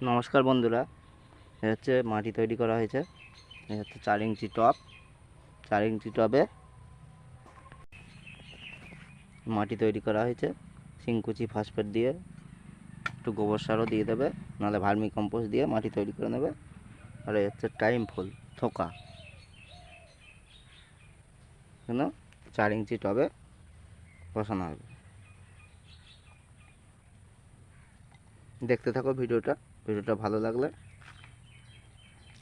নমস্কার বন্ধুরা, এ হচ্ছে মাটি তৈরি করা হয়েছে। এ হচ্ছে 4 ইঞ্চি টব। 4 ইঞ্চি টবে মাটি তৈরি করা হয়েছে। সিংকুচি ফসফেট দিয়ে, একটু গোবর সারও দিয়ে দেবে, নাহলে ভার্মি কম্পোস্ট দিয়ে মাটি তৈরি করে নেবে। আর এই হচ্ছে টাইম ফুল থোকা, কেন 4 ইঞ্চি টবে বসানো হবে। দেখতে থাকো ভিডিওটা ভালো লাগলে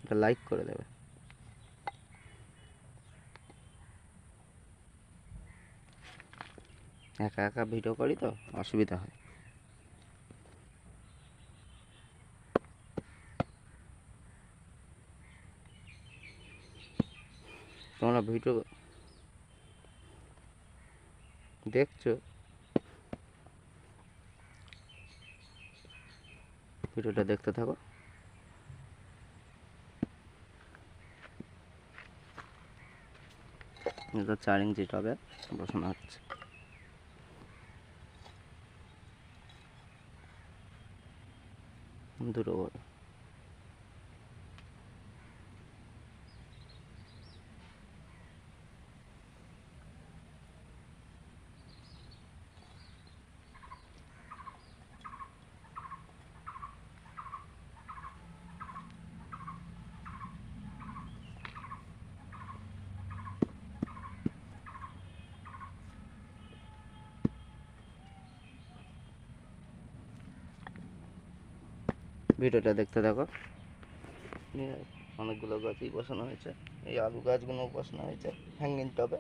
একটা লাইক করে দেবে। একা একা ভিডিও করি তো অসুবিধা হয়। তোমরা ভিডিও দেখছো, ভিডিওটা দেখতে থাকো। এটা 4 ইঞ্চি টবে বসানো হচ্ছে। দুটো বড়। ভিডিওটা দেখতে থাকো। অনেকগুলো গাছই বসানো হয়েছে। এই আলু গাছগুলো বসানো হয়েছে হ্যাঙ্গিং টবে।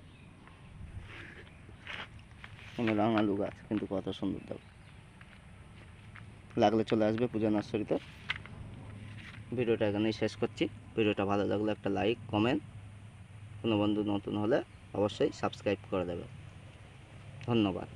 রং আলু গাছ, কিন্তু কত সুন্দর দেখো। লাগলে চলে আসবে পূজা নার্সারিতে। ভিডিওটা এখানেই শেষ করছি। ভিডিওটা ভালো লাগলে একটা লাইক, কমেন্ট, কোনো বন্ধু নতুন হলে অবশ্যই সাবস্ক্রাইব করে দেবে। ধন্যবাদ।